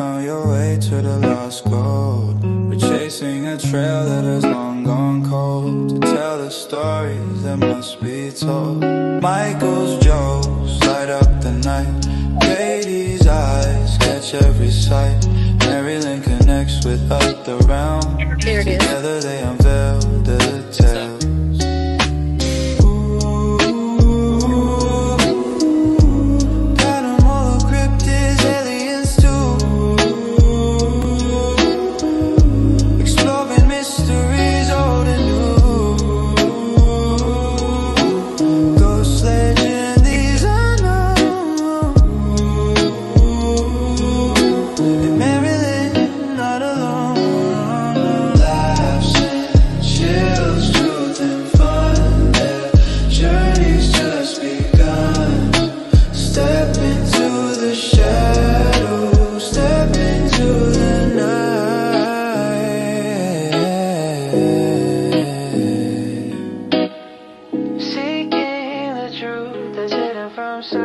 found your way to the lost gold. We're chasing a trail that has long gone cold, to tell the stories that must be told. Michael's jokes light up the night. Katie's eyes catch every sight. MaryLynn connects with other realms. There it is. Together they unveil the tales. Paranormal cryptids, aliens too. Exploring mysteries old and new. Ghost legend, these unknown. And MaryLynn, not alone. Laughs and chills, truth and fun. Their journey's just begun. Step into the shadows, step into the night. Seeking the truth that's hidden from sight.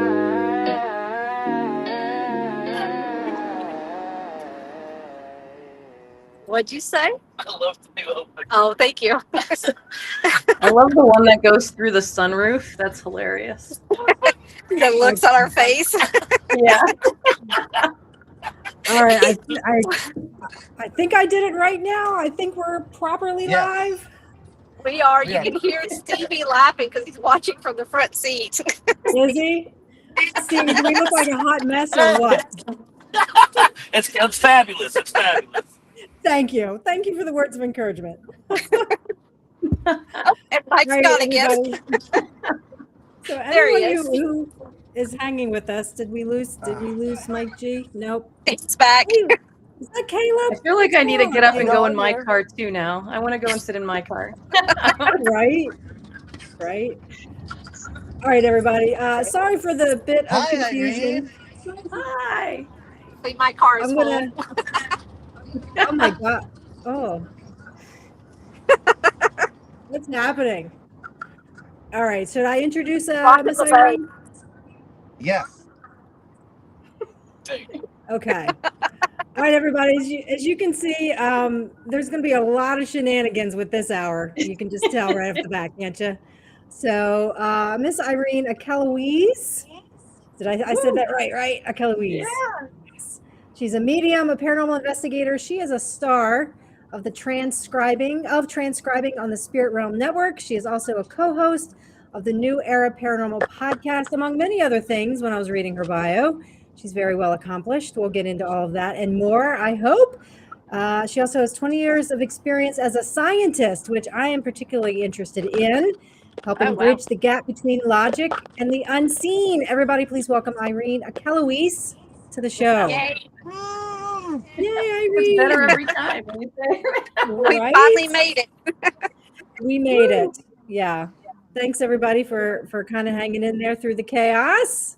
What'd you say? I love the new opening. Oh, thank you. I love the one that goes through the sunroof. That's hilarious. The looks on our face. Yeah. All right, I think I did it right now. I think we're properly Yeah. live. We are. You Yeah. can hear Stevie laughing because he's watching from the front seat. Is he? Steve, do we look like a hot mess or what? It's fabulous. It's fabulous. Thank you. Thank you for the words of encouragement. And Mike's Right, gone again. everybody. So There he anyone is. who is hanging with us, did we lose Mike G? Nope. He's back. Hey, is that I Caleb? feel like I need to get up and go in my There. car too now. I want to go and sit in my car. Right. All right, everybody. Sorry for the bit of Hi, confusion. Hi. My car is I'm full. gonna. Oh my god. Oh. What's happening? All right. Should I introduce Miss Irene? Yes. There you go. Okay. All right, everybody. As you can see, there's going to be a lot of shenanigans with this hour. You can just tell right off the bat, can't you? So, Miss Irene Achelois. Did I said that right? Achelois. Yeah. Yes. She's a medium, a paranormal investigator. She is a star of the Trance Scribing on the Spirit Realm Network. She is also a co-host of the new Era Paranormal Podcast, among many other things. When I was reading her bio, she's very well accomplished. We'll get into all of that and more, I hope. She also has 20 years of experience as a scientist, which I am particularly interested in, helping bridge the gap between logic and the unseen. Everybody, please welcome Irene Achelois to the show. Yay. Yay, Irene! It's better every time. when you say it. We Right? finally made it. We made it. Yeah. Thanks everybody for kind of hanging in there through the chaos.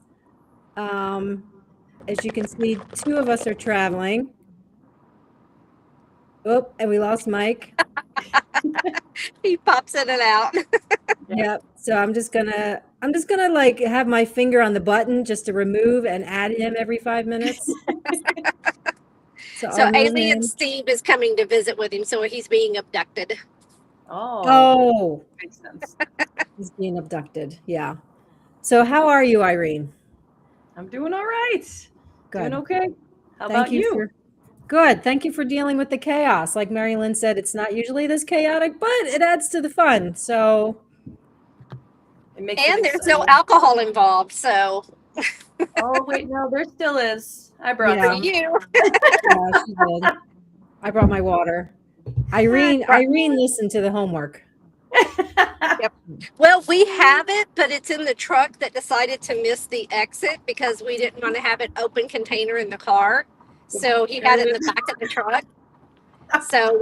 As you can see, two of us are traveling. Oh, and we lost Mike. He pops in and out. Yep. So I'm just gonna like have my finger on the button just to remove and add him every 5 minutes. So I'll move Alien him. Steve is coming to visit with him, so he's being abducted. Oh, Makes sense. he's being abducted. Yeah. So how are you, Irene? I'm doing all right. Good. Doing okay. How Thank about you? Good. Thank you for dealing with the chaos. Like MaryLynn said, it's not usually this chaotic, but it adds to the fun. So It makes it And there's no exciting. alcohol involved, so Oh wait, no, there still is. I brought Yeah. some. you. yeah, she did. I brought my water. Irene listened to the homework. Well, we have it, but it's in the truck that decided to miss the exit because we didn't want to have an open container in the car. So he had it in the back of the truck. So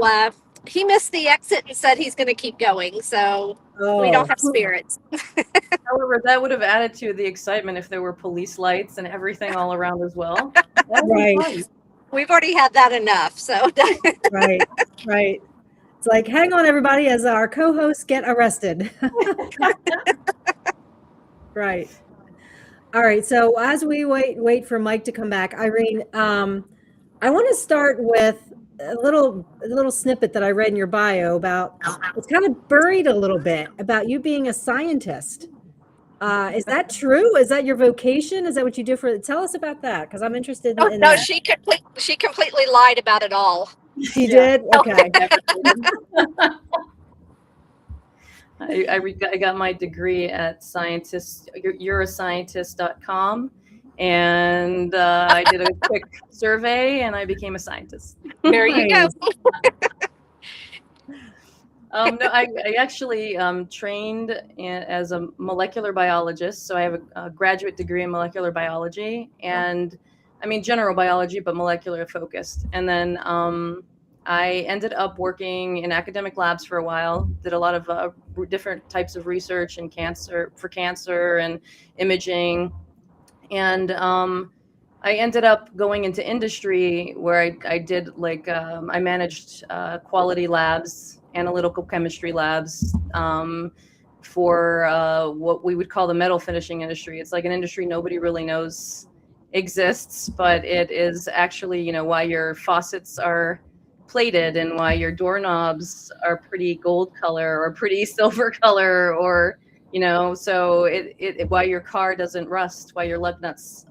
he missed the exit and said he's going to keep going. So we don't have spirits. However, that would have added to the excitement if there were police lights and everything all around as well. That would be Right. fun. We've already had that enough. So Right. It's like, hang on, everybody, as our co-hosts get arrested. Right. All right. So as we wait for Mike to come back, Irene, I want to start with a little snippet that I read in your bio about, it's kind of buried a little bit, about you being a scientist. Is that true? Is that your vocation? Is that what you do for? Tell us about that, because I'm interested Oh in no, that. she completely lied about it all. You Yeah. did? Okay. I got my degree at you'reascientist.com, and I did a quick survey and I became a scientist. There you go. Nice. No, I actually trained as a molecular biologist. So I have a graduate degree in molecular biology, and I mean general biology, but molecular focused. And then I ended up working in academic labs for a while, did a lot of different types of research in cancer and imaging. And I ended up going into industry where I did I managed quality labs, analytical chemistry labs for what we would call the metal finishing industry. It's like an industry nobody really knows exists, but it is actually, why your faucets are plated and why your doorknobs are pretty gold color or pretty silver color, or so it why your car doesn't rust, why your lug nuts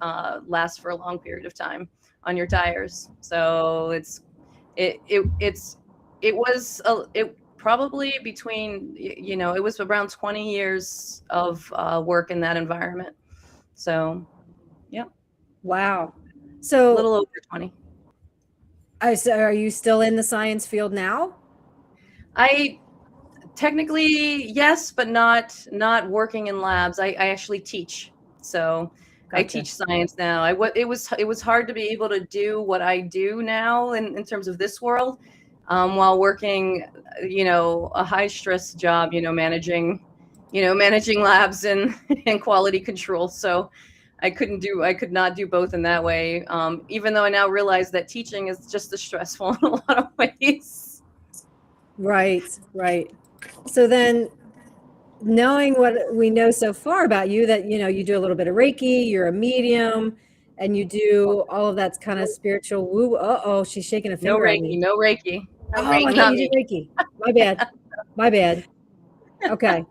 last for a long period of time on your tires. So it probably between, it was around 20 years of work in that environment. So yeah, Wow. a So, little over 20. so are you still in the science field now? I technically yes, but not working in labs. I actually teach. So I Gotcha. teach science now. It was hard to be able to do what I do now in terms of this world, while working, a high stress job, managing labs and quality control. So I could not do both in that way. Even though I now realize that teaching is just as stressful in a lot of ways. Right. So then, knowing what we know so far about you, that you do a little bit of Reiki, you're a medium, and you do all of that's kind of spiritual woo. Oh, she's shaking a No finger at me. Reiki, no Reiki. No Oh, I Reiki. thought you did Reiki. My bad. Okay,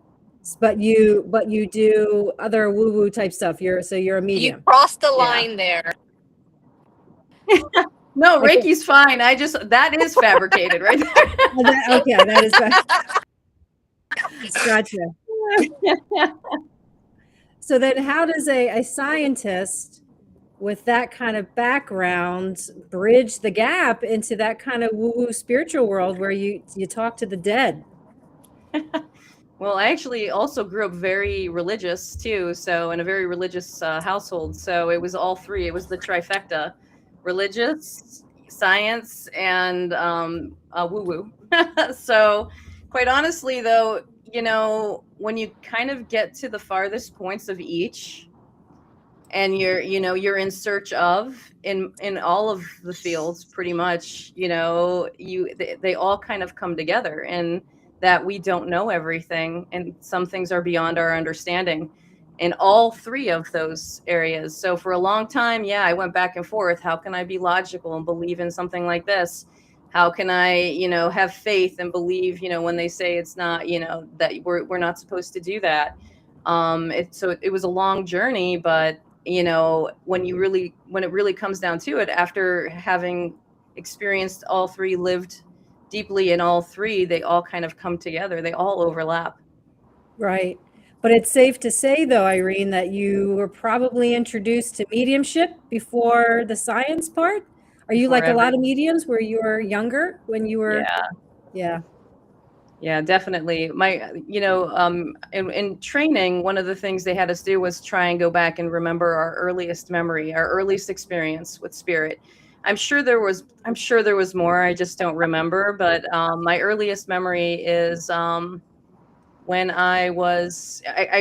but you do other woo woo type stuff. You're a You medium. crossed the line there. No, Okay. Reiki's fine. That is fabricated right there. Okay, that is gotcha. So then, how does a scientist with that kind of background bridge the gap into that kind of woo-woo spiritual world where you talk to the dead? Well, I actually also grew up very religious too, so in a very religious household. So it was all three. It was the trifecta: religious, science, and woo-woo. So, quite honestly, though, when you kind of get to the farthest points of each, and you're in search of in all of the fields, pretty much, they all kind of come together, and that we don't know everything, and some things are beyond our understanding in all three of those areas. So for a long time, I went back and forth. How can I be logical and believe in something like this? How can I, have faith and believe, when they say it's not, that we're not supposed to do that. It was a long journey, but when it really comes down to it, after having experienced all three, lived deeply in all three, they all kind of come together. They all overlap. Right. But it's safe to say, though, Irene, that you were probably introduced to mediumship before the science part. Are you like a lot of mediums where you were younger when you were? Yeah, definitely. In training, one of the things they had us do was try and go back and remember our earliest memory, our earliest experience with spirit. I'm sure there was more. I just don't remember. But my earliest memory is when I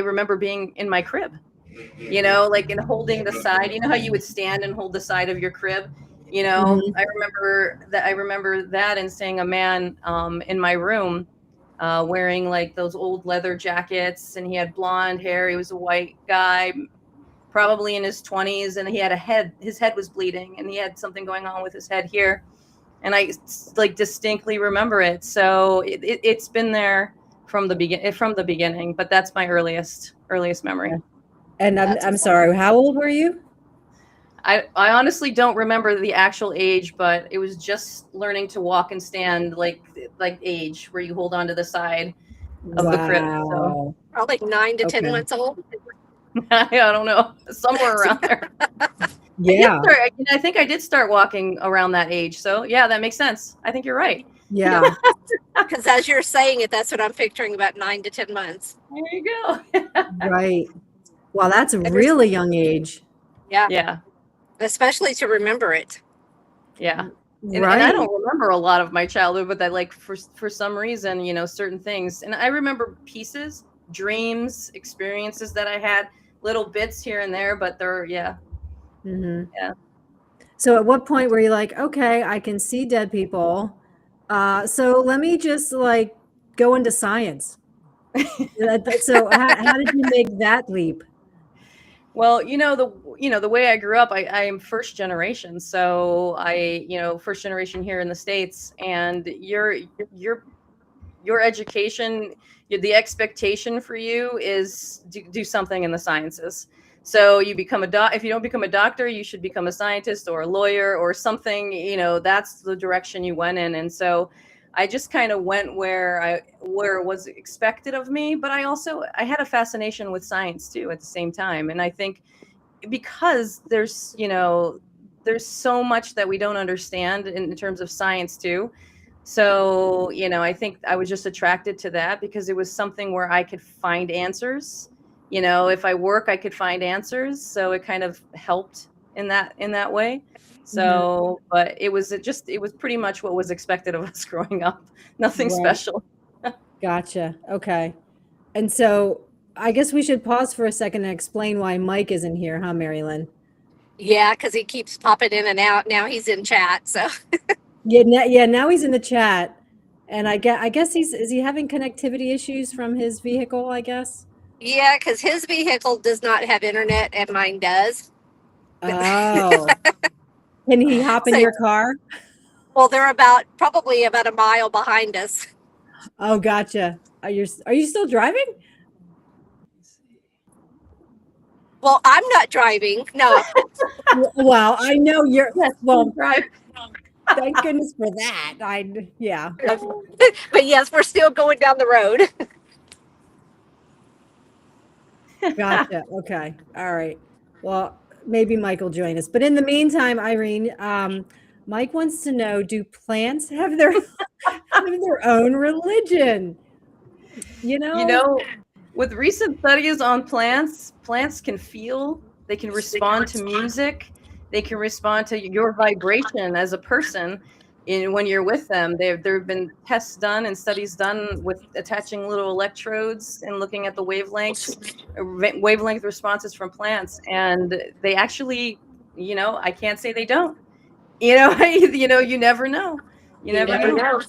remember being in my crib, and holding the side. You know how you would stand and hold the side of your crib? Mhm. I remember that and seeing a man in my room wearing like those old leather jackets, and he had blonde hair. He was a white guy, probably in his 20s, and he had his head was bleeding, and he had something going on with his head here. And I like distinctly remember it. So it's been there from the beginning, but that's my earliest memory. And I'm sorry, how old were you? I honestly don't remember the actual age, but it was just learning to walk and stand like age, where you hold on to the side of the crib. So. Probably 9 to 10 months old. I don't know, somewhere around there. Yeah. I think I did start walking around that age. So yeah, that makes sense. I think you're right. Yeah. Because as you're saying it, that's what I'm picturing, about 9 to 10 months. There you go. Right. Well, that's a really young age. Yeah. Yeah. Especially to remember it. Yeah. Right. And I don't remember a lot of my childhood, but that like for some reason, you know, certain things. And I remember pieces, dreams, experiences that I had, little bits here and there, but they're, yeah. Mm-hmm. Yeah. So at what point were you like, okay, I can see dead people. So let me just like go into science. So how did you make that leap? Well, the way I grew up, I am first generation. So first generation here in the States, and your education, the expectation for you is do something in the sciences. So you become if you don't become a doctor, you should become a scientist or a lawyer or something, that's the direction you went in. And so I just kind of went where it was expected of me, but I had a fascination with science too at the same time. And I think because there's so much that we don't understand in terms of science too. So, I think I was just attracted to that because it was something where I could find answers. If I work, I could find answers. So it kind of helped in that way. So, but it was pretty much what was expected of us growing up. Nothing special. Gotcha. Okay. And so I guess we should pause for a second and explain why Mike isn't here, huh, MaryLynn? Yeah, because he keeps popping in and out. Now he's in chat, so. Now he's in the chat. And I guess is he having connectivity issues from his vehicle, I guess? Yeah, because his vehicle does not have internet and mine does. Oh. Can he hop in your car? Well, they're probably about a mile behind us. Oh, gotcha. Are you still driving? Well, I'm not driving. No. Well, I know you're. Well, right. Thank goodness for that. Yeah. But yes, we're still going down the road. Gotcha. Okay. All right. Well, maybe Mike will join us. But in the meantime, Irene, Mike wants to know: do plants have their own religion? With recent studies on plants can feel, they can respond to music, they can respond to your vibration as a person when you're with them. There have been tests done and studies done with attaching little electrodes and looking at the wavelength responses from plants. And they actually, I can't say they don't. You never know. You never know.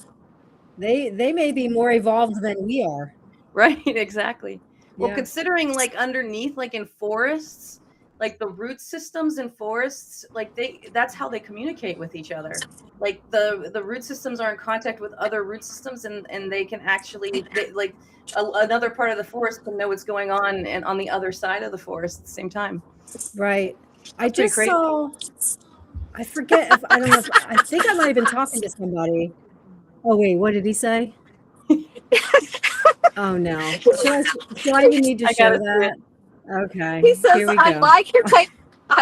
They may be more evolved than we are. Right, exactly. Yeah. Well, considering like underneath, like in forests, like the root systems in forests, like that's how they communicate with each other. Like the root systems are in contact with other root systems, and they can actually another part of the forest can know what's going on and on the other side of the forest at the same time. Right. I just saw. I forget if I don't know. I think I might have been talking to somebody. Oh wait, what did he say? Oh no! Do I even need to show that? Okay. He says, Here we go. I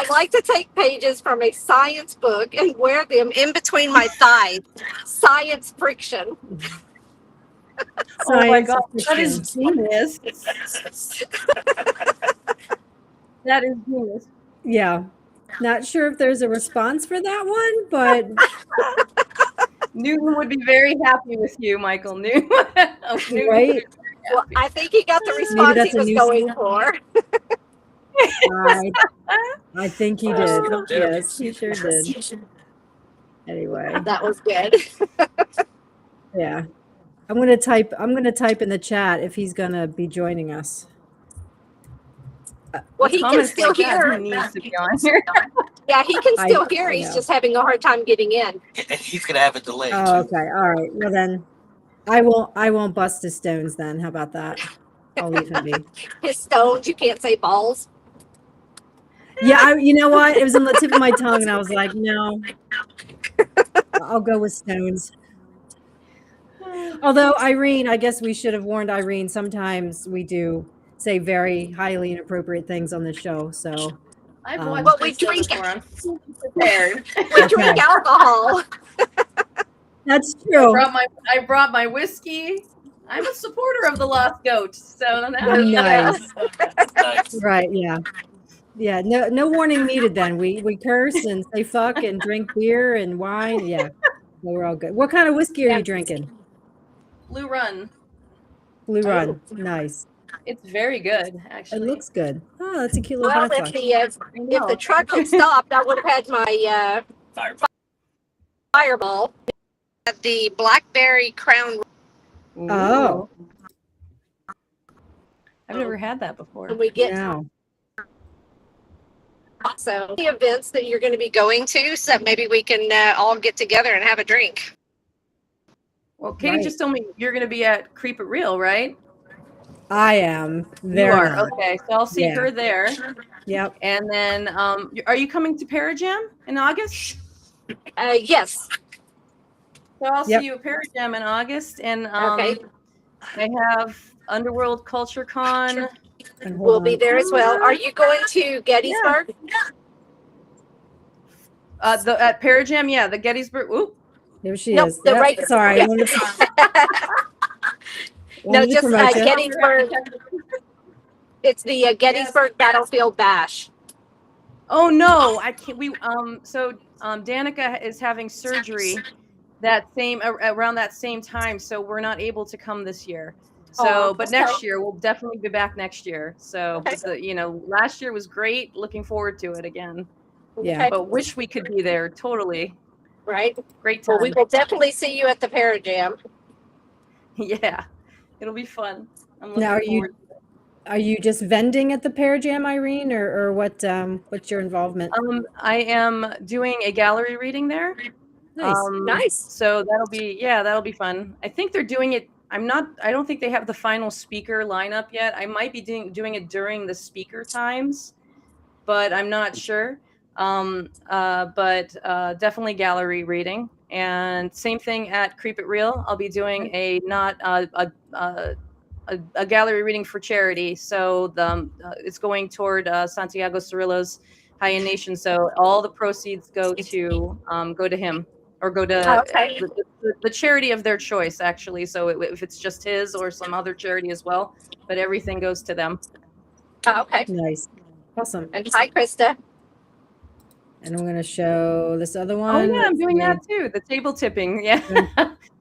like to take pages from a science book and wear them in between my thighs. Science friction. Oh my God, that is genius. That is genius. Yeah. Not sure if there's a response for that one, but Newton would be very happy with you, Michael. Newton. Right? Well, I think he got the response he was going for. I think he did. Yes, he sure did. Anyway, that was good. Yeah, I'm gonna type in the chat if he's gonna be joining us. Well, he can Comments still like that, hear. he needs to be on here. Yeah, he can I- still hear. I He's know. just having a hard time getting in. And he's gonna have a delay. Oh, too. okay. All right. Well then, I won't bust his stones then. How about that? I'll leave him be. His stones, you can't say balls. Yeah, you know what? It was on the tip of my tongue, and I was like, no, I'll go with stones. Although Irene, I guess we should have warned Irene. Sometimes we do say very highly inappropriate things on the show. So I've But watched we this show drink- before. I'm fully prepared. We drink alcohol. that's true. I brought my whiskey. I'm a supporter of the Lost Goat. So Nice. Nice. Right? Yeah. Yeah. No warning needed. Then we curse and say fuck and drink beer and wine. Yeah. So we're all good. What kind of whiskey are you drinking? Blue Run. Blue Run. Nice. It's very good, It actually. looks good. Oh, that's a cute little Well, butterfly. if the truck had stopped, I would have had my Fire. fireball. The blackberry crown. Oh. I've never had that before. When we get Yeah. so the events that you're going to be going to, so maybe we can all get together and have a drink. Well, Katie Right. just told me you're going to be at Creep It Real, right? I am. There. You are. Okay, so I'll see Yeah. her there. Yep. And then, are you coming to Parajam in August? Yes. So I'll Yep. see you at Parajam in August, and Okay. I have Underworld Culture Con. And hold We'll be on. there as well. Are you going to Gettysburg? At Parajam, yeah, the Gettysburg. Ooh, There she Nope, is. the Yep, right- Sorry. yeah. I wanted to- No, wanted to just promote you. Gettysburg. It's the Gettysburg Battlefield Bash. oh no, I can't. Danica is having surgery around that same time, so we're not able to come this year. So, Oh, but okay. next year we'll definitely be back next year. So, Okay. last year was great. Looking forward to it again. Yeah. Okay, But wish we could be there. Totally right. great time. Well, we will definitely see you at the Parajam. Yeah, it'll be fun. I'm looking Now, are you- forward. Are you just vending at the Parajam, Irene, or what? What's your involvement? I am doing a gallery reading there. Nice. Nice. So that'll be fun. I think they're doing it. I don't think they have the final speaker lineup yet. I might be doing it during the speaker times, but I'm not sure. But definitely gallery reading. And same thing at Creep It Real. I'll be doing a gallery reading for charity. So it's going toward Santiago Cirillo's Haya Nation. So all the proceeds go to him, or go to Okay. the charity of their choice, actually. So if it's just his or some other charity as well, but everything goes to them. Oh, okay. Nice. Awesome. And hi, Krista. And I'm going to show this other Oh one. yeah, I'm doing that too. The table tipping. Yeah.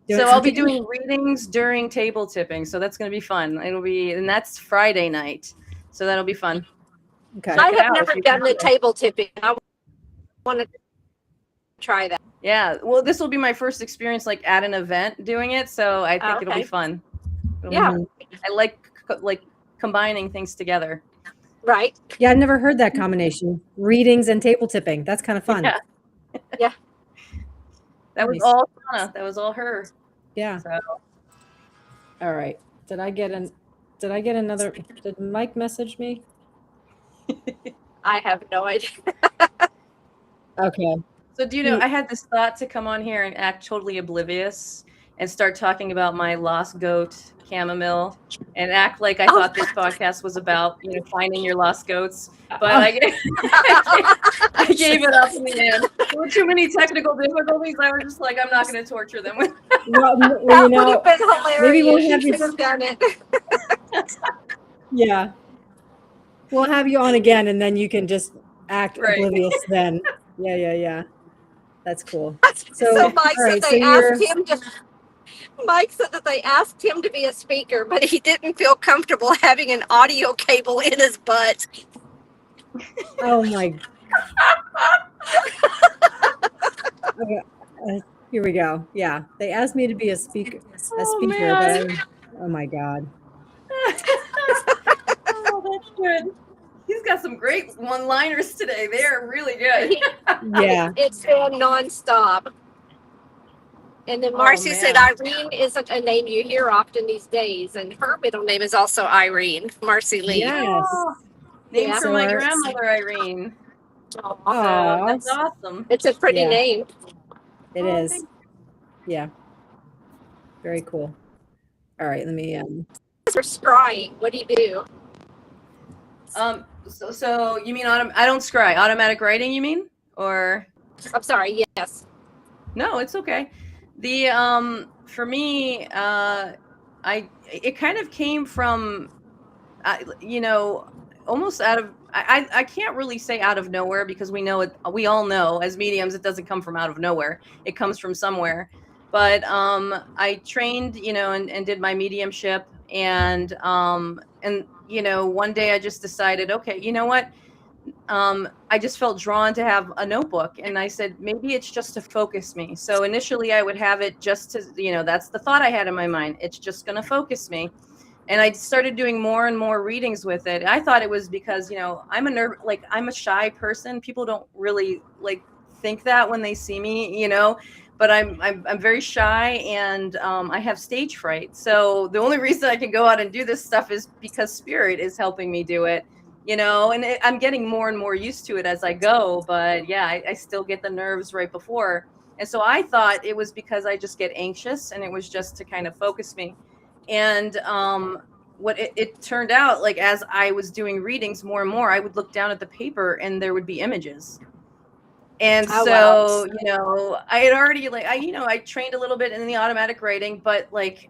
Do So it I'll be some- doing readings during table tipping. So that's going to be fun. And that's Friday night. So that'll be fun. Okay. I it have out never if you done can. the table tipping. I want to try that. Yeah. Well, this will be my first experience like at an event doing it. So I think it'll be Okay. fun. It'll be Yeah. fun. I like combining things together. Right. Yeah, I've never heard that combination. Readings and table tipping. That's kind of fun. Yeah. Yeah. That was Nice. all Donna. That was all her. Yeah. So All right. Did I get another? Did Mike message me? I have no idea. Okay. So do you know, I had this thought to come on here and act totally oblivious and start talking about my lost goat chamomile and act like I thought this podcast was about, finding your lost goats. But I gave it up in the end. There were too many technical difficulties. I was just like, I'm not going to torture them. Well, That you would know, have been hilarious. maybe we'll You have you- should have done it. yeah. We'll have you on again, and then you can just act Right. oblivious. Then, yeah. That's cool. So, So, Mike all right, said they so asked him to. Mike said that they asked him to be a speaker, but he didn't feel comfortable having an audio cable in his butt. Oh my. Okay. Here we go. Yeah, they asked me to be a speaker. man. But oh my god. Oh, that's good. He's got some great one-liners today. They are really good. Yeah. It's been nonstop. And then Marcy said Irene isn't a name you hear often these days, and her middle name is also Irene, Marcy Lee. Yes. Named Yeah. for my grandmother, Irene. Aw. Aw. That's awesome. It's a pretty Yeah. name. It Oh, is. Yeah. Very cool. All right, let me For scrying, what do you do? So you mean I don't scry. Automatic writing, you mean? Or I'm sorry, yes. no, it's okay. The for me, it kind of came from, almost out of. I can't really say out of nowhere, because we know it. We all know as mediums, it doesn't come from out of nowhere. It comes from somewhere. But I trained, and did my mediumship, and one day I just decided, okay, you know what? I just felt drawn to have a notebook, and I said, maybe it's just to focus me. So initially I would have it just to, that's the thought I had in my mind. It's just going to focus me. And I started doing more and more readings with it. I thought it was because, I'm a shy person. People don't really think that when they see me, but I'm very shy, and I have stage fright. So the only reason I can go out and do this stuff is because Spirit is helping me do it. And I'm getting more and more used to it as I go. But yeah, I still get the nerves right before. And so I thought it was because I just get anxious, and it was just to kind of focus me. And what it turned out, as I was doing readings more and more, I would look down at the paper and there would be images. And so, I had already I trained a little bit in the automatic writing, but like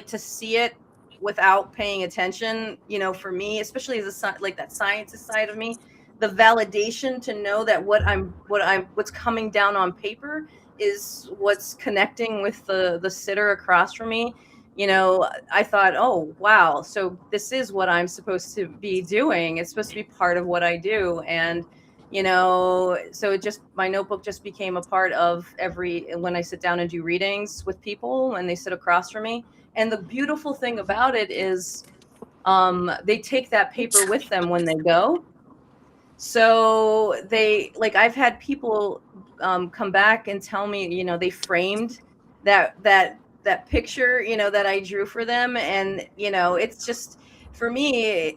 to see it without paying attention, for me, especially as that scientist side of me, the validation to know that what's coming down on paper is what's connecting with the sitter across from me. I thought, oh, wow. So this is what I'm supposed to be doing. It's supposed to be part of what I do. And, so my notebook just became a part of when I sit down and do readings with people and they sit across from me. And the beautiful thing about it is they take that paper with them when they go. So I've had people come back and tell me, they framed that picture, that I drew for them. And, it's just, for me,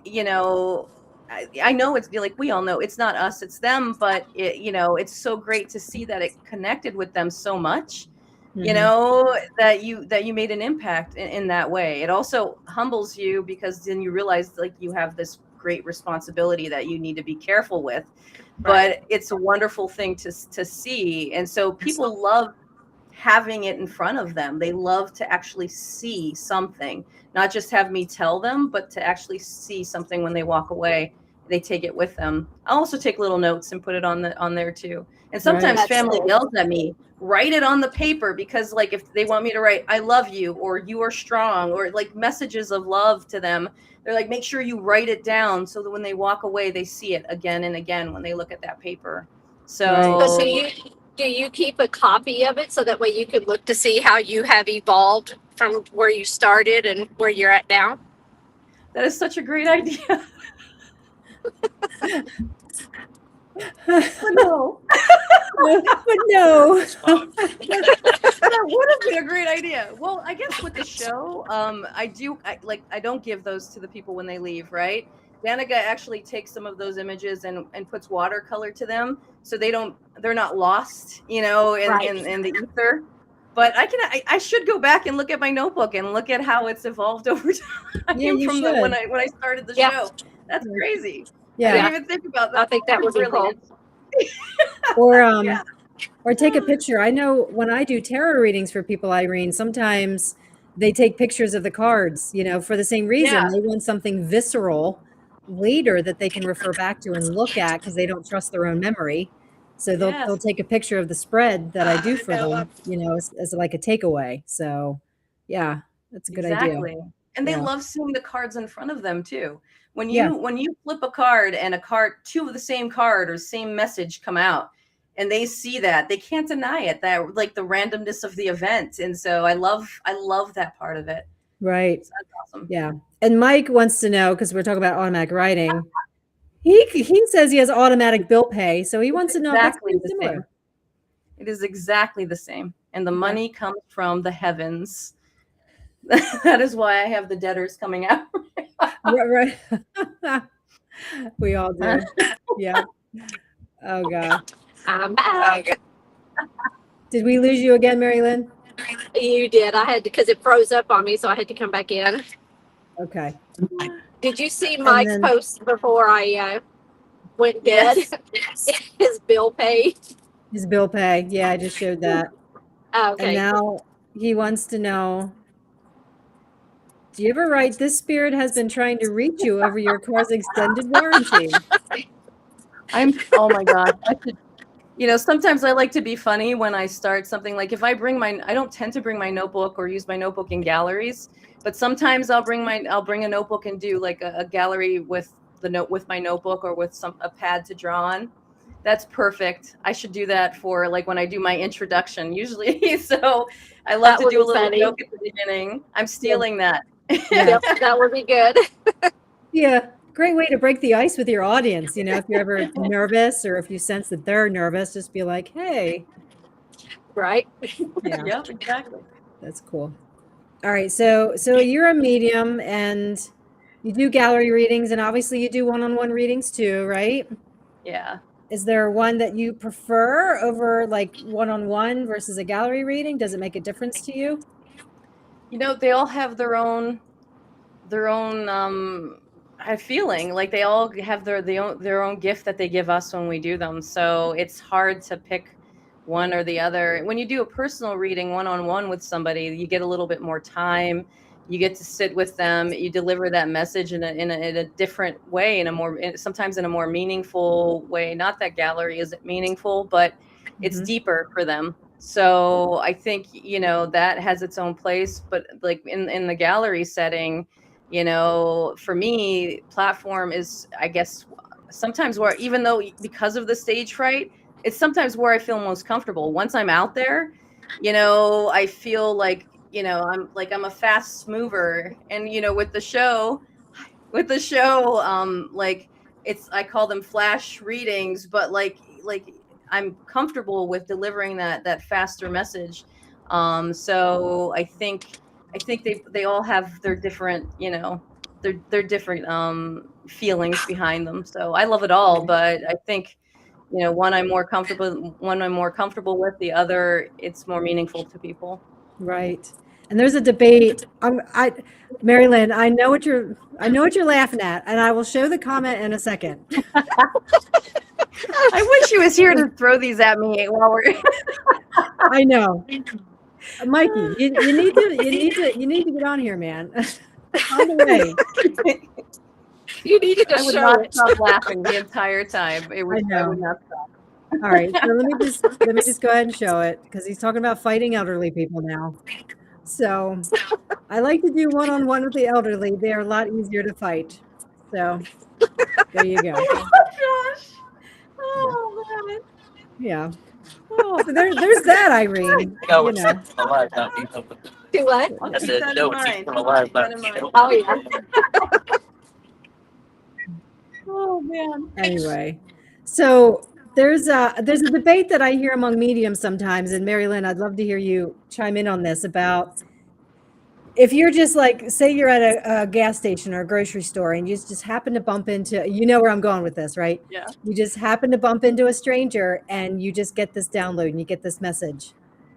I know it's we all know it's not us, it's them, but it's so great to see that it connected with them so much, that you made an impact in that way. It also humbles you, because then you realize you have this great responsibility that you need to be careful with. Right. But it's a wonderful thing to see. And so people love having it in front of them. They love to actually see something, not just have me tell them, but to actually see something when they walk away. They take it with them. I also take little notes and put it on there too. And sometimes family yells at me, write it on the paper, because if they want me to write, I love you, or you are strong, or messages of love to them, they're make sure you write it down so that when they walk away, they see it again and again when they look at that paper. So do you keep a copy of it so that way you can look to see how you have evolved from where you started and where you're at now? That is such a great idea. No. But no. That would have been a great idea. Well, I guess with the show, I don't give those to the people when they leave, right? Danica actually takes some of those images and puts watercolor to them, so they're not lost, in the ether. But I should go back and look at my notebook and look at how it's evolved over time. Yeah, you should. When I started the show. That's crazy. Yeah. I didn't even think about that. I think that would be cool. Or take a picture. I know when I do tarot readings for people, Irene, sometimes they take pictures of the cards, for the same reason. Yeah. They want something visceral later that they can refer back to and look at, because they don't trust their own memory. So they'll take a picture of the spread that I do for them, as like a takeaway. So yeah, that's a good idea. And they love seeing the cards in front of them too. When you flip a card and two of the same card or same message come out, and they see that, they can't deny it, that the randomness of the event. And so I love that part of it. Right. So that's awesome. Yeah. And Mike wants to know, because we're talking about automatic writing. He says he has automatic bill pay, so he wants to know if that's Exactly the similar. same. It is exactly the same. And the money comes from the heavens. That is why I have the debtors coming out. Right. We all do. Yeah. Oh God. I'm back. Did we lose you again, MaryLynn? You did. I had to, because it froze up on me, so I had to come back in. Okay. Did you see Mike's then- post before I went dead? His bill pay. His bill pay. Yeah, I just showed that. Okay. And now he wants to know, do you ever write, this spirit has been trying to reach you over your car's extended warranty? Oh my God. Sometimes I like to be funny when I start something. Like if I don't tend to bring my notebook or use my notebook in galleries, but sometimes I'll bring a notebook and do like a gallery with my notebook or with a pad to draw on. That's perfect. I should do that for like when I do my introduction usually. So I love to do a little joke at the beginning. I'm stealing that. Yep, that would be good. Yeah. Great way to break the ice with your audience. If you're ever nervous or if you sense that they're nervous, just be like, hey. Right. Yeah. Yep, exactly. That's cool. All right. So you're a medium and you do gallery readings, and obviously you do one-on-one readings too, right? Yeah. Is there one that you prefer over like one-on-one versus a gallery reading? Does it make a difference to you? They all have their own feeling. Like they all have their own gift that they give us when we do them. So it's hard to pick one or the other. When you do a personal reading one-on-one with somebody, you get a little bit more time. You get to sit with them. You deliver that message in a different way, sometimes in a more meaningful way. Not that gallery isn't meaningful, but it's deeper for them. So I think, that has its own place. But like in the gallery setting, for me, platform is, I guess, sometimes where, even though because of the stage fright, it's sometimes where I feel most comfortable. Once I'm out there, I feel like, I'm a fast mover. And, with the show, like I call them flash readings, but like I'm comfortable with delivering that faster message. So I think they all have their different, their different feelings behind them. So I love it all, but I think, one I'm more comfortable with, the other it's more meaningful to people. Right. And there's a debate. MaryLynn, I know what you're laughing at, and I will show the comment in a second. I wish he was here to throw these at me while we're. I know, Mikey. You need to get on here, man. On the way. You needed to I would show not it. stop laughing the entire time. I would not stop. All right, so let me just go ahead and show it, because he's talking about fighting elderly people now. So I like to do one-on-one with the elderly. They are a lot easier to fight. So there you go. Oh gosh. Oh man. Yeah. Oh. So there's that, Irene. No, You know. alive, not being open. Do what? I'll I keep said, that no, in it's mind. from alive, Keep that not in being mind. open. Oh yeah. Oh man. Anyway, so there's a debate that I hear among mediums sometimes, and MaryLynn, I'd love to hear you chime in on this, about if you're just like, say you're at a gas station or a grocery store and you just happen to bump into, where I'm going with this, right? Yeah. You just happen to bump into a stranger and you just get this download and you get this message.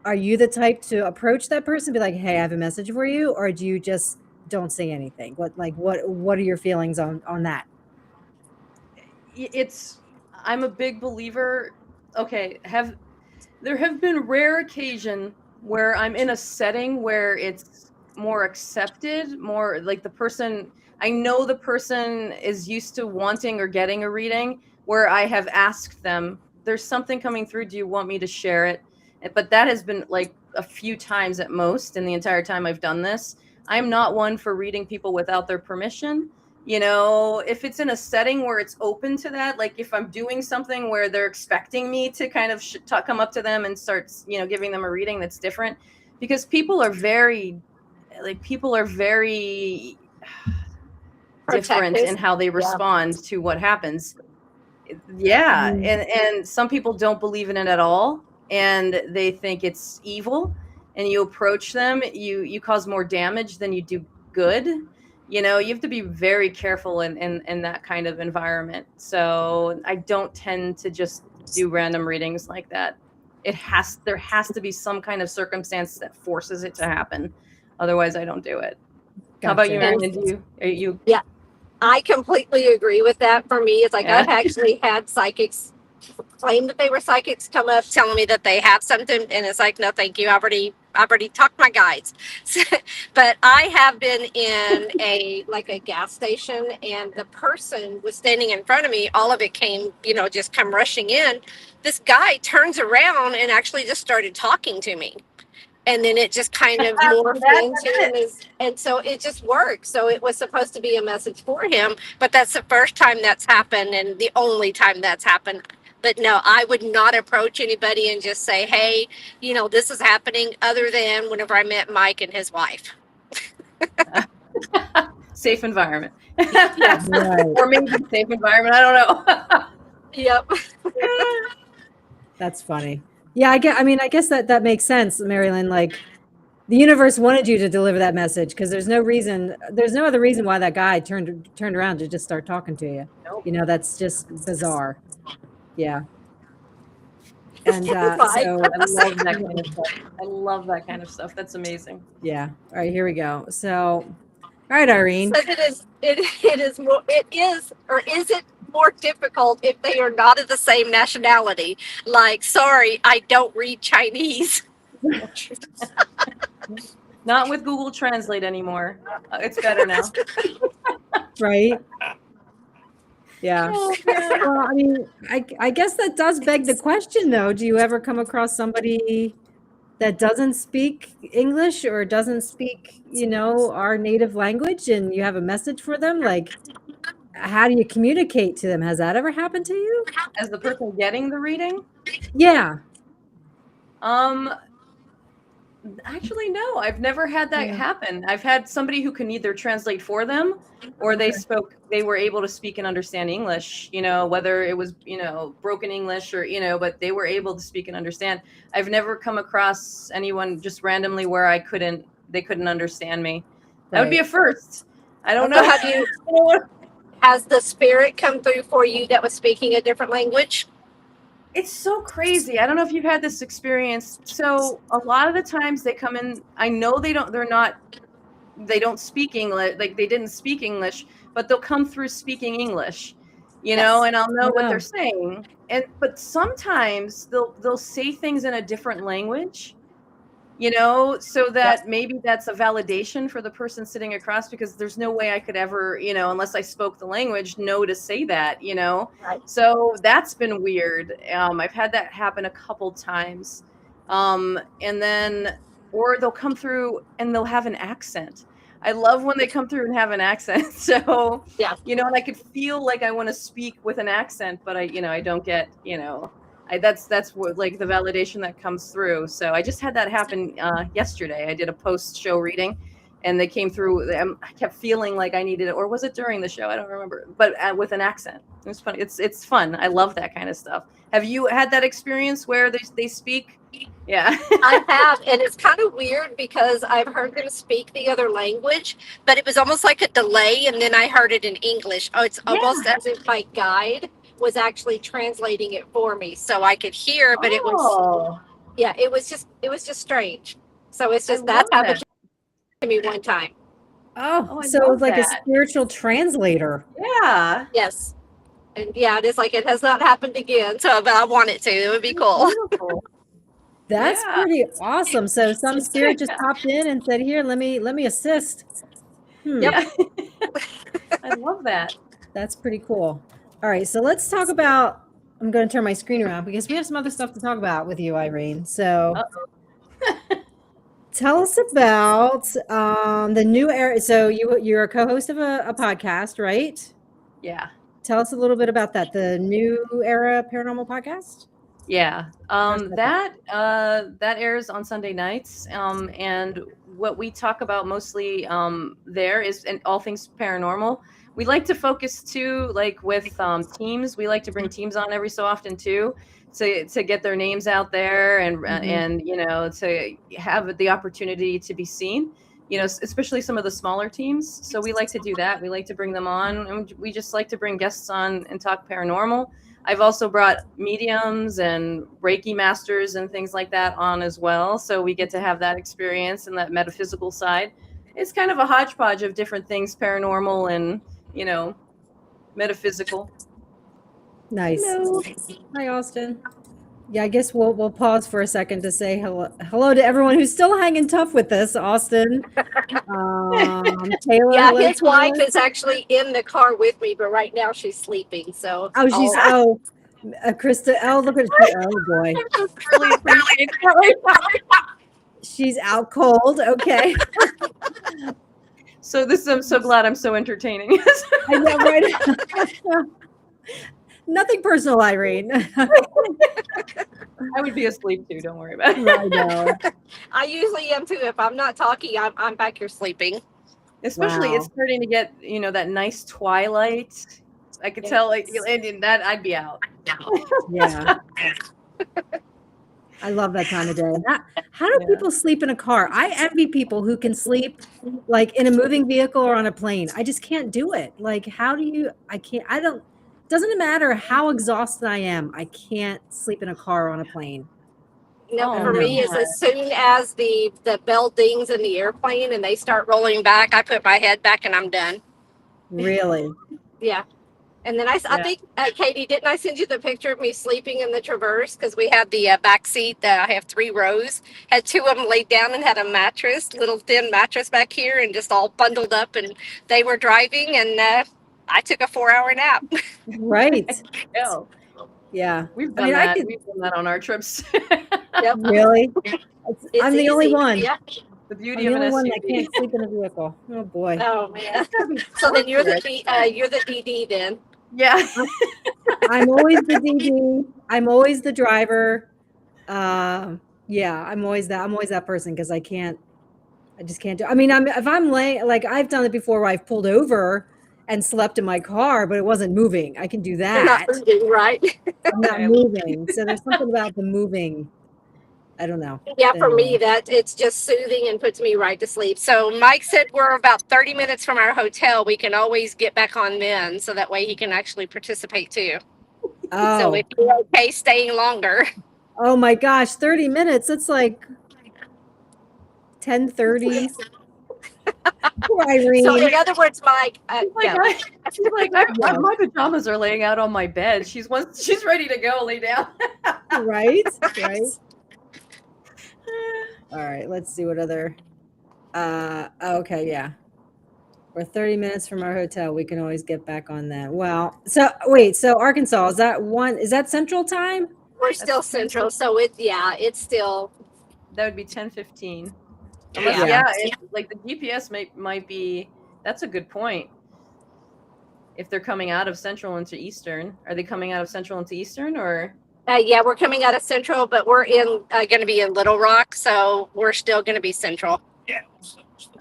Are you the type to approach that person and be like, hey, I have a message for you? Or do you just don't say anything? What are your feelings on that? I'm a big believer. Okay, there have been rare occasion where I'm in a setting where it's more accepted, more like I know the person is used to wanting or getting a reading, where I have asked them, there's something coming through, do you want me to share it? But that has been like a few times at most in the entire time I've done this. I'm not one for reading people without their permission. If it's in a setting where it's open to that, like if I'm doing something where they're expecting me to kind of come up to them and start, giving them a reading that's different, because people are very different Protective. in how they respond to what happens. Yeah. And some people don't believe in it at all, and they think it's evil, and you approach them, you cause more damage than you do good. You know, you have to be very careful in that kind of environment. So I don't tend to just do random readings like that. There has to be some kind of circumstance that forces it to happen. Otherwise, I don't do it. How about you, Gotcha. MaryLynn? Are you? Yeah, I completely agree with that. For me, it's like I've actually had psychics claim that they were psychics come up telling me that they have something, and it's like, no, thank you. I've already talked to my guides. But I have been in a gas station, and the person was standing in front of me. All of it came, just come rushing in. This guy turns around and actually just started talking to me. And then it just kind of morphed into this. And so it just worked. So it was supposed to be a message for him, but that's the first time that's happened and the only time that's happened. But no, I would not approach anybody and just say, hey, this is happening, other than whenever I met Mike and his wife. Safe environment. Right. Or maybe safe environment. I don't know. Yep. That's funny. Yeah, I guess that makes sense, MaryLynn. Like, the universe wanted you to deliver that message, because there's no other reason why that guy turned around to just start talking to you. Nope. That's just bizarre. Yeah. And so I love that kind of stuff. I love that kind of stuff. That's amazing. yeah. All right, here we go. So, all right, Irene. But is it more difficult if they are not of the same nationality? Like, sorry, I don't read Chinese. Not with Google Translate anymore. It's better now. Right. Yeah. Well, I mean, I guess that does beg the question, though. Do you ever come across somebody that doesn't speak English or doesn't speak, our native language, and you have a message for them? Like, how do you communicate to them? Has that ever happened to you? As the person getting the reading? Yeah. Actually, no, I've never had that happen. I've had somebody who can either translate for them, or they were able to speak and understand English, whether it was, broken English or, but they were able to speak and understand. I've never come across anyone just randomly where they couldn't understand me. That would be a first. I don't know. Has the spirit come through for you that was speaking a different language? It's so crazy. I don't know if you've had this experience. So a lot of the times they come in, I know they don't speak English, like they didn't speak English, but they'll come through speaking English, and I'll know what they're saying. But sometimes they'll say things in a different language, so that maybe that's a validation for the person sitting across, because there's no way I could ever, unless I spoke the language, know to say that, Right. So that's been weird. I've had that happen a couple times. And then, or they'll come through and they'll have an accent. I love when they come through and have an accent. So, and I could feel like I want to speak with an accent, but I don't get, that's what, like, the validation that comes through. So I just had that happen yesterday. I did a post-show reading, and they came through. I kept feeling like I needed it, or was it during the show? I don't remember. But with an accent, it was funny. It's fun. I love that kind of stuff. Have you had that experience where they speak? Yeah, I have, and it's kind of weird because I've heard them speak the other language, but it was almost like a delay, and then I heard it in English. Oh, it's almost as if my guide was actually translating it for me, so I could hear, but it was just strange. So it's just that's happened to me one time. Oh, so it's like a spiritual translator. Yeah. Yes. And it is like it has not happened again. So, but I want it to. It would be cool. That's pretty awesome. So some spirit just popped in and said, "Here, let me assist." Yeah. I love that. That's pretty cool. All right, so let's talk about. I'm going to turn my screen around because we have some other stuff to talk about with you, Irene. So tell us about the new era. So you're a co-host of a podcast, right? Yeah. Tell us a little bit about that. The new Era Paranormal Podcast. Yeah. That airs on Sunday nights. And what we talk about mostly there is all things paranormal. We like to focus too, like with teams. We like to bring teams on every so often too, to get their names out there and to have the opportunity to be seen. Especially some of the smaller teams. So we like to do that. We like to bring them on, and we just like to bring guests on and talk paranormal. I've also brought mediums and Reiki masters and things like that on as well. So we get to have that experience and that metaphysical side. It's kind of a hodgepodge of different things, paranormal and, metaphysical. Nice. Hello. Hi, Austin. Yeah, I guess we'll pause for a second to say hello to everyone who's still hanging tough with this. Austin, Taylor. Yeah, hello, his Taylor. wife is actually in the car with me, but right now she's sleeping. So Krista. Oh, look at her. Oh boy, Really appreciate that. she's out cold. Okay. So I'm so glad I'm so entertaining. I know, right? Nothing personal, Irene. I would be asleep too. Don't worry about it. I know. I usually am too. If I'm not talking, I'm back here sleeping. Especially Wow. it's starting to get, that nice twilight. I could tell, and that I'd be out. Yeah. I love that time of day. How do people sleep in a car? I envy people who can sleep like in a moving vehicle or on a plane. I just can't do it. Like, doesn't matter how exhausted I am. I can't sleep in a car or on a plane. For me, is as soon as the bell dings in the airplane and they start rolling back, I put my head back and I'm done. Really? Yeah. And then I think, Katie, didn't I send you the picture of me sleeping in the Traverse? Because we had the back seat that I have 3 rows, had 2 of them laid down and had a mattress, little thin mattress back here and just all bundled up. And they were driving and I took a 4-hour nap. Right. Yeah. We've done that. We've done that on our trips. Yep. Really? I'm the easy. only one. Yeah. The beauty I'm of the an only one SUV. that can't sleep in a vehicle. Oh boy. Oh man. So then you're the DD then. Yeah. I'm always the DD. I'm always the driver. Yeah, I'm always that person because I just can't do. I mean, if I'm laying, like I've done it before where I've pulled over and slept in my car, but it wasn't moving. I can do that. You're not moving, right? I'm not moving. So there's something about the moving. I don't know. Yeah, for me, that it's just soothing and puts me right to sleep. So Mike said we're about 30 minutes from our hotel. We can always get back on then, so that way he can actually participate too. Oh. So if you're okay staying longer. Oh my gosh, 30 minutes. It's like 10:30. Poor Irene. So in other words, Mike, She's like, my pajamas are laying out on my bed. She's ready to go lay down. Right. All right, let's see what other. Okay, yeah. We're 30 minutes from our hotel. We can always get back on that. Well, so Arkansas, is that Central Time? We're still Central, so it's still. That would be 10:15. Yeah. It's like the GPS might be. That's a good point. If they're coming out of Central into Eastern, are they coming out of Central into Eastern or? Yeah, we're coming out of Central, but we're going to be in Little Rock, so we're still going to be Central. Yeah.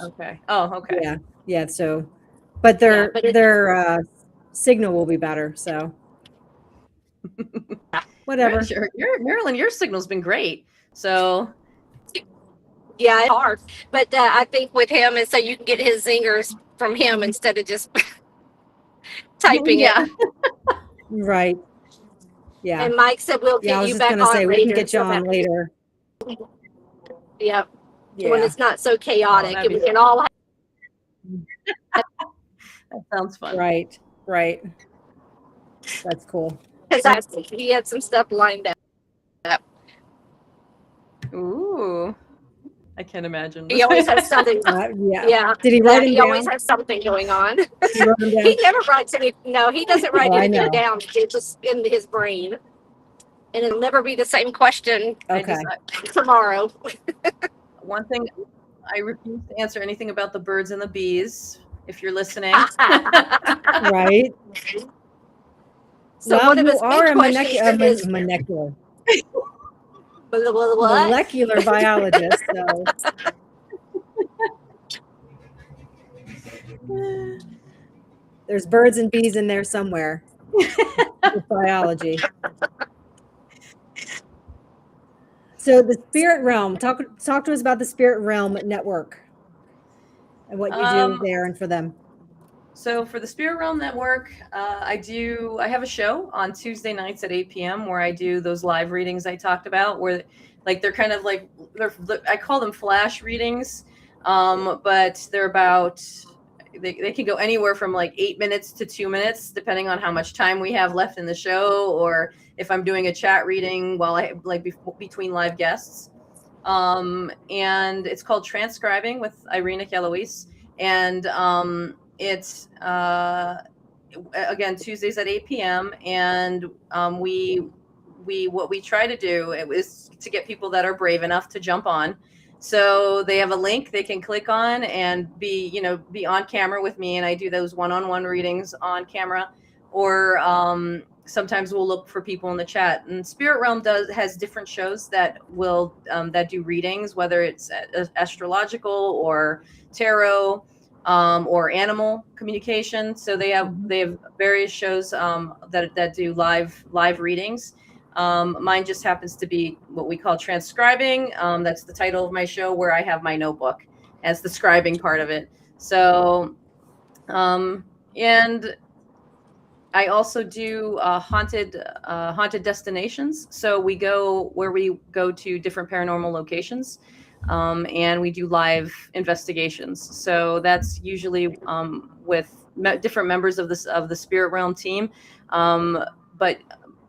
Okay. Oh, okay. Yeah. So, but their signal will be better. So, whatever. Sure. MaryLynn, your signal's been great. So. Yeah, it's hard, but I think with him is so you can get his zingers from him instead of just typing it. Right. Yeah. And Mike said we'll get you back on later. We can get you on later. Yep. Yeah. When it's not so chaotic, and we can all. That sounds fun. Right. That's cool. Because he had some stuff lined up. Ooh. I can't imagine. He always has something. Yeah. Did he write them He down? always has something going on. He wrote them down? He never writes any. No, he doesn't write Oh, I anything know. down. It's just in his brain, and it'll never be the same question Okay. tomorrow. One thing, I refuse to answer anything about the birds and the bees. If you're listening. Right. So well, one of you his are big a questions is, molecular. What? molecular biologist. So there's birds and bees in there somewhere. With biology. So the spirit realm. Talk to us about the Spirit Realm Network and what you do there and for them. So for the Spirit Realm Network, I have a show on Tuesday nights at 8 p.m. where I do those live readings I talked about, where like they're kind of like I call them flash readings, but they're about they can go anywhere from like 8 minutes to 2 minutes, depending on how much time we have left in the show, or if I'm doing a chat reading while I between live guests. And it's called Trance Scribing with Irene Achelois, and it's again Tuesdays at 8 p.m. and we what we try to do is to get people that are brave enough to jump on. So they have a link they can click on and be on camera with me, and I do those one-on-one readings on camera, or sometimes we'll look for people in the chat. And Spirit Realm has different shows that will that do readings, whether it's astrological or tarot, or animal communication. So they have various shows that do live readings. Mine just happens to be what we call transcribing. That's the title of my show, where I have my notebook as the scribing part of it. So, and I also do haunted destinations. So we go to different paranormal locations, and we do live investigations. So that's usually with different members of the Spirit Realm team. But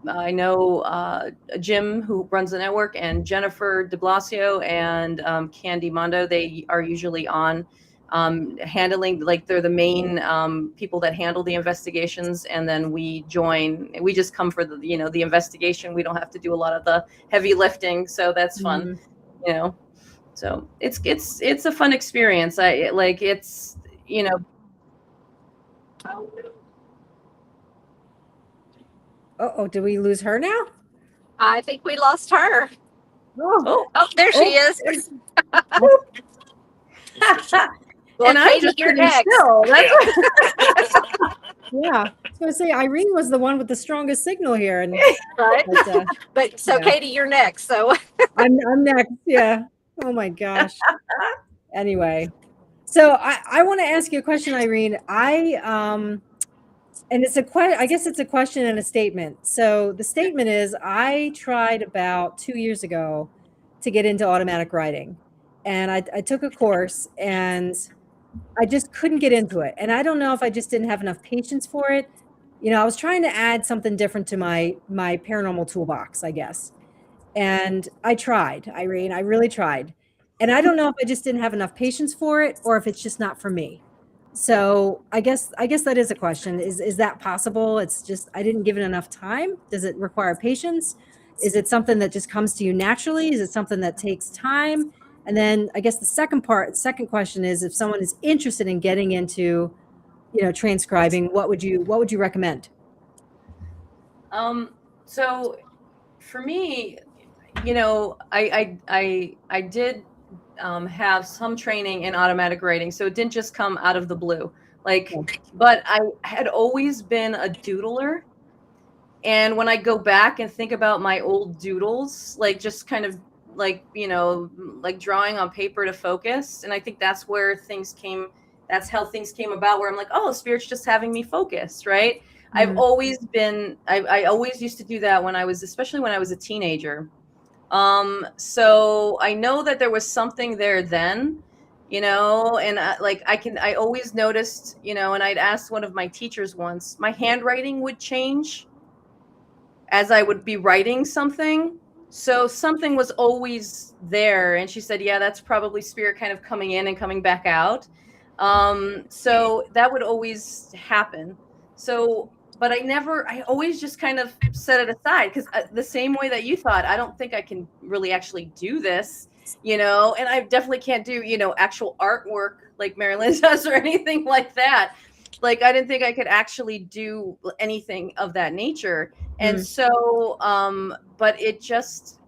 I know Jim, who runs the network, and Jennifer de Blasio and Candy Mondo. They are usually on handling, like they're the main people that handle the investigations, and then we join. We just come for the investigation. We don't have to do a lot of the heavy lifting, so that's fun. So it's a fun experience. Oh, did we lose her now? I think we lost her. Oh, There she is. Well, and I'm Katie, just you're sitting next. still. yeah. I was going to say Irene was the one with the strongest signal here, and Right? But so yeah. Katie, you're next. So I'm next. Yeah. Oh my gosh. Anyway, so I want to ask you a question, Irene. And it's I guess it's a question and a statement. So the statement is, I tried about 2 years ago to get into automatic writing, and I took a course, and I just couldn't get into it. And I don't know if I just didn't have enough patience for it. I was trying to add something different to my paranormal toolbox, I guess. And I tried, Irene, I really tried. And I don't know if I just didn't have enough patience for it, or if it's just not for me. So I guess that is a question. Is that possible? It's just, I didn't give it enough time. Does it require patience? Is it something that just comes to you naturally? Is it something that takes time? And then I guess the second question is, if someone is interested in getting into, transcribing, what would you recommend? So for me, I did have some training in automatic writing, so it didn't just come out of the blue. But I had always been a doodler, and when I go back and think about my old doodles, just kind of drawing on paper to focus, and I think that's where that's how things came about, where I'm like, oh, Spirit's just having me focus, right? Mm-hmm. I've always been, I always used to do that especially when I was a teenager. So I know that there was something there then, and I always noticed, and I'd asked one of my teachers once, my handwriting would change as I would be writing something. So something was always there. And she said, yeah, that's probably Spirit kind of coming in and coming back out. So that would always happen. So, but I always just kind of set it aside, because the same way that you thought, I don't think I can really actually do this, and I definitely can't do, actual artwork like MaryLynn does or anything like that. like I didn't think I could actually do anything of that nature. And so but it just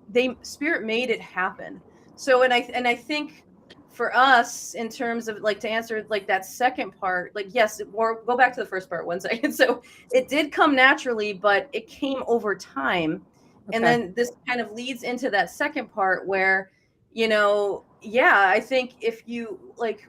they Spirit made it happen. So and I think for us, in terms of like, to answer like that second part, like, yes, or go back to the first part 1 second. So it did come naturally, but it came over time. And then this kind of leads into that second part where, yeah, I think if you like,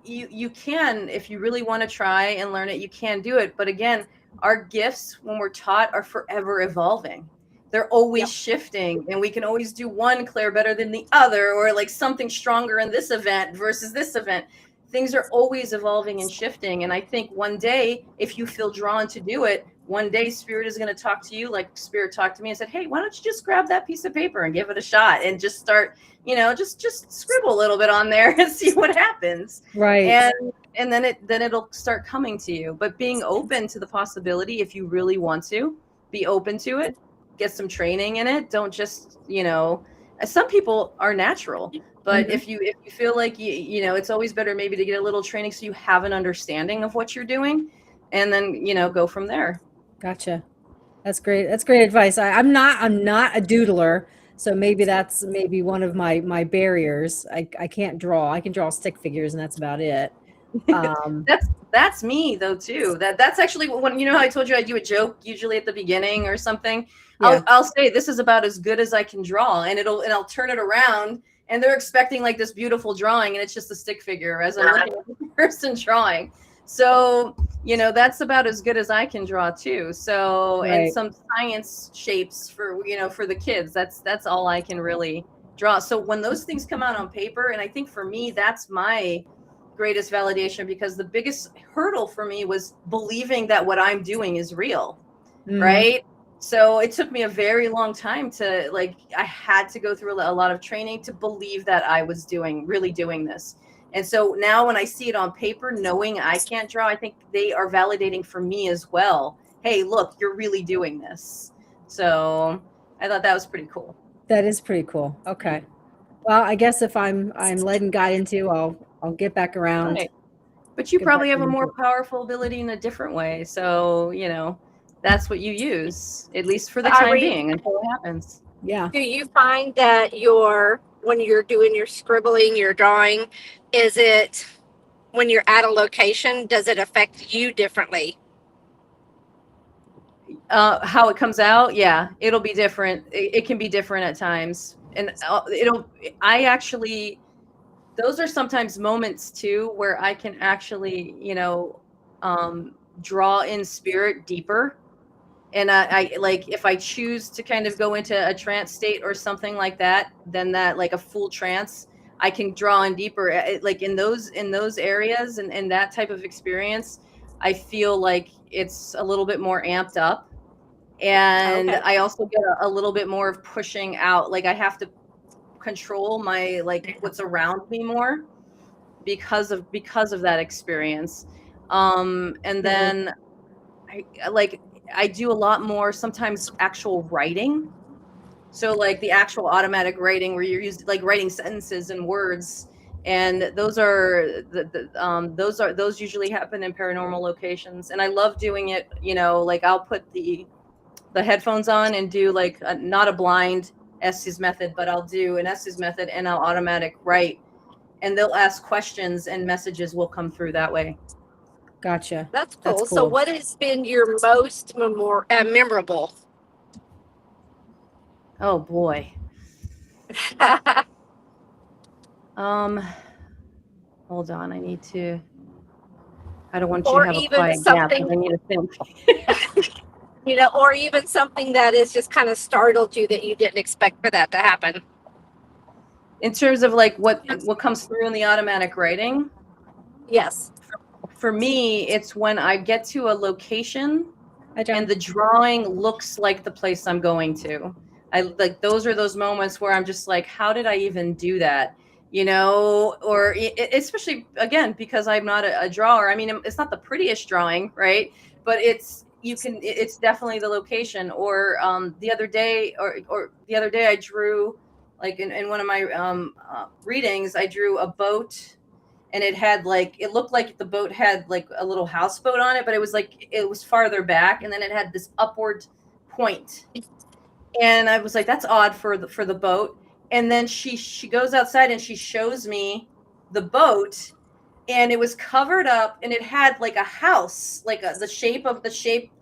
you can, if you really want to try and learn it, you can do it. But again, our gifts when we're taught are forever evolving. They're always shifting, and we can always do one clair better than the other, or like something stronger in this event versus this event. Things are always evolving and shifting. And I think one day, if you feel drawn to do it, one day Spirit is going to talk to you like Spirit talked to me and said, hey, why don't you just grab that piece of paper and give it a shot and just start, just scribble a little bit on there and see what happens. Right. And then it'll start coming to you. But being open to the possibility, if you really want to, be open to it, get some training in it. Don't just, some people are natural, but if you feel like, it's always better maybe to get a little training so you have an understanding of what you're doing, and then, go from there. Gotcha. That's great. That's great advice. I'm not a doodler, so maybe that's one of my barriers. I can't draw. I can draw stick figures, and that's about it. That's me though too. That's actually when, how I told you I do a joke usually at the beginning or something. Yeah. I'll say this is about as good as I can draw, and I'll turn it around, and they're expecting like this beautiful drawing, and it's just a stick figure as I'm looking at the person drawing. So, that's about as good as I can draw too. So, right. And some science shapes for, for the kids, that's all I can really draw. So when those things come out on paper, and I think for me, that's my greatest validation, because the biggest hurdle for me was believing that what I'm doing is real. Right. So it took me a very long time to I had to go through a lot of training to believe that I was really doing this. And so now when I see it on paper, knowing I can't draw, I think they are validating for me as well. Hey, look, you're really doing this. So I thought that was pretty cool. That is pretty cool. Okay. Well, I guess if I'm led and guided to, I'll get back around. Right. But you probably have a more powerful ability in a different way. So, that's what you use, at least for the time being, until it happens. Yeah. Do you find that when you're doing your scribbling, your drawing, is it when you're at a location, does it affect you differently? How it comes out? Yeah, it'll be different. It can be different at times. And those are sometimes moments too, where I can actually, draw in spirit deeper. And I if I choose to kind of go into a trance state or something like that, then that like a full trance, I can draw in deeper. In those areas and that type of experience, I feel like it's a little bit more amped up. And okay. I also get a little bit more of pushing out. Like I have to control my what's around me more because of that experience. And then I do a lot more sometimes actual writing. So like the actual automatic writing where you're used writing sentences and words, and those usually happen in paranormal locations. And I love doing it, I'll put the headphones on and do not a blind Estes method, but I'll do an Estes method and I'll automatic write, and they'll ask questions and messages will come through that way. Gotcha. That's cool. So what has been your most memorable? Oh boy. Hold on. I don't want you to have a quiet gap. I need to think. Or even something that is just kind of startled you that you didn't expect for that to happen. In terms of what comes through in the automatic writing? Yes. For me, it's when I get to a location and the drawing looks like the place I'm going to. Those are those moments where I'm just like, how did I even do that? Or especially again, because I'm not a drawer. I mean, it's not the prettiest drawing, right? But it's definitely the location. Or the other day I drew in one of my readings, I drew a boat. and it looked like the boat had like a little houseboat on it, but it was farther back, and then it had this upward point. And I was like, that's odd for the boat. And then she goes outside and she shows me the boat, and it was covered up, and it had like a house, like the shape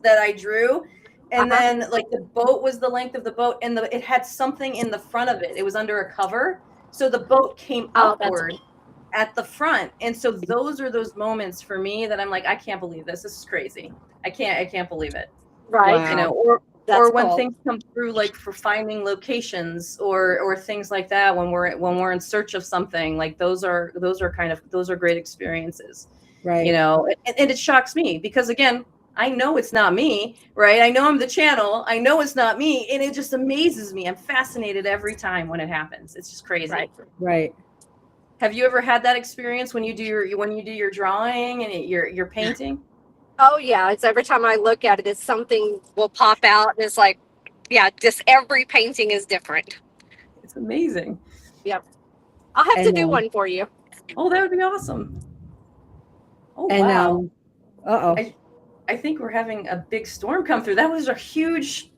that I drew. And then like the boat was the length of the boat, and it had something in the front of it. It was under a cover. So the boat came upward at the front. And so those are those moments for me that I'm like, I can't believe this. This is crazy. I can't believe it. Right. Wow. You know, That's or when cool. things come through, like for finding locations or things like that, when we're in search of something, like those are great experiences. Right. You know, and it shocks me because, again, I know it's not me, right? I know I'm the channel. I know it's not me. And it just amazes me. I'm fascinated every time when it happens. It's just crazy. Right. Have you ever had that experience when you do your drawing and your painting? Oh yeah, it's every time I look at it, it's something will pop out, and it's like, yeah, just every painting is different. It's amazing. Yep. I'll have to And, do one for you. Oh, that would be awesome. Oh, And wow. I think we're having a big storm come through. That was a huge,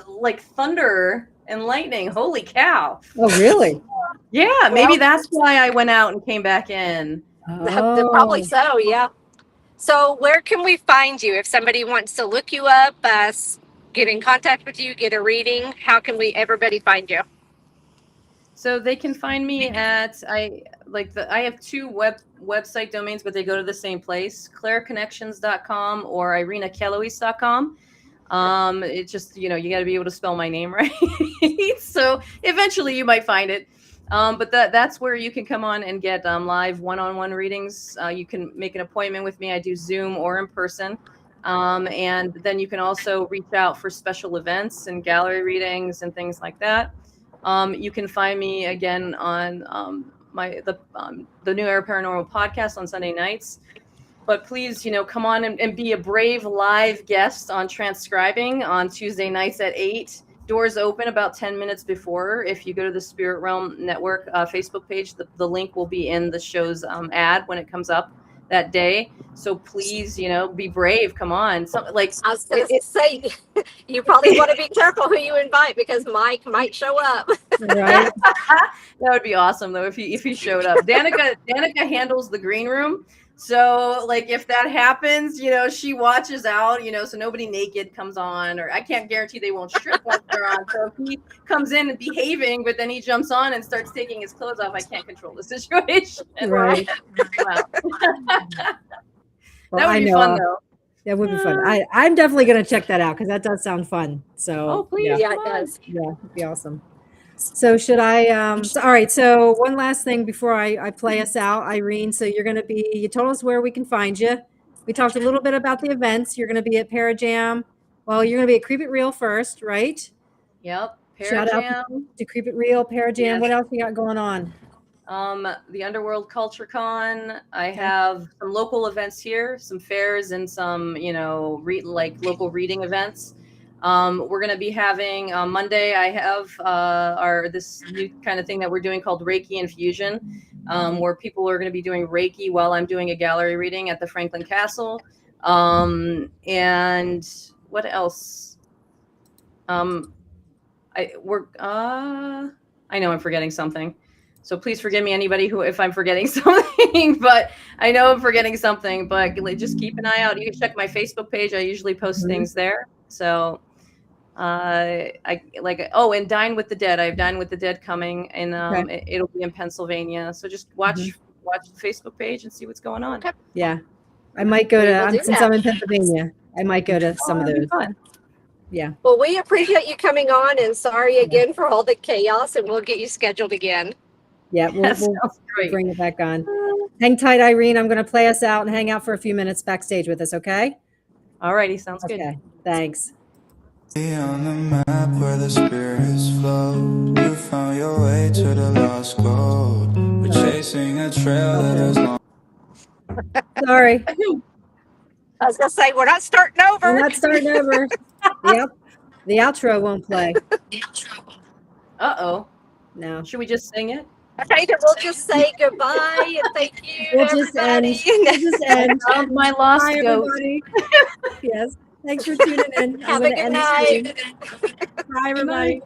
like thunder and lightning. Holy cow. Oh, really? Yeah, maybe that's why I went out and came back in. Probably so, yeah. So where can we find you if somebody wants to look you up, get in contact with you, get a reading? How can everybody find you? So they can find me at I have two website domains, but they go to the same place: claireconnections.com or ireneachelois.com. It's just, you got to be able to spell my name right. So eventually you might find it. But that's where you can come on and get live one-on-one readings. You can make an appointment with me. I do Zoom or in person. And then you can also reach out for special events and gallery readings and things like that. You can find me again on the new Era Paranormal Podcast on Sunday nights. But please, come on and be a brave live guest on Trance Scribing on Tuesday nights at 8. Doors open about 10 minutes before. If you go to the Spirit Realm Network Facebook page, the link will be in the show's ad when it comes up that day. So please, be brave. Come on. I was going to say, you probably want to be careful who you invite because Mike might show up. Right. That would be awesome though if he showed up. Danica handles the green room. So if that happens, she watches out, so nobody naked comes on, or I can't guarantee they won't strip once they're on. So if he comes in and behaving, but then he jumps on and starts taking his clothes off, I can't control the situation. Right. Wow. Well, That would be fun though. That would be fun. I'm definitely going to check that out because that does sound fun. So, Oh, please. Yeah, it does. Yeah, it'd be awesome. So should I, all right. So one last thing before I play us out, Irene. So you told us where we can find you. We talked a little bit about the events. You're going to be at Parajam. Well, you're going to be at Creep It Real first, right? Yep. Shout out to Creep It Real, Parajam. Yes. What else you got going on? The Underworld Culture Con. I have some local events here, some fairs and some, local reading events. We're going to be having Monday. I have this new kind of thing that we're doing called Reiki Infusion, where people are going to be doing Reiki while I'm doing a gallery reading at the Franklin Castle. And what else? I know I'm forgetting something. So please forgive me, anybody if I'm forgetting something, but I know I'm forgetting something, but just keep an eye out. You can check my Facebook page. I usually post things there. So, and Dine with the Dead. I have Dine with the Dead coming, and it'll be in Pennsylvania. So just watch the Facebook page and see what's going on. Yeah. I might go since I'm in Pennsylvania, I might go to some of those. Fun. Yeah. Well, we appreciate you coming on, and sorry again for all the chaos, and we'll get you scheduled again. Yeah, we'll Great. bring it back on. Hang tight, Irene. I'm going to play us out and hang out for a few minutes backstage with us, okay? All righty, sounds good. Okay, thanks. On the map where the spirits flow, you found your way to the lost gold. We're chasing a trail that is long. Sorry. I was going to say, we're not starting over. We're not starting over. Yep. The outro won't play. Uh-oh. No. Should we just sing it? Okay, then we'll just say goodbye and thank you, We'll just end. everybody. We'll just end. Found my lost Bye, goat. everybody. Yes. Thanks for tuning in. Have a good night. Bye, everybody.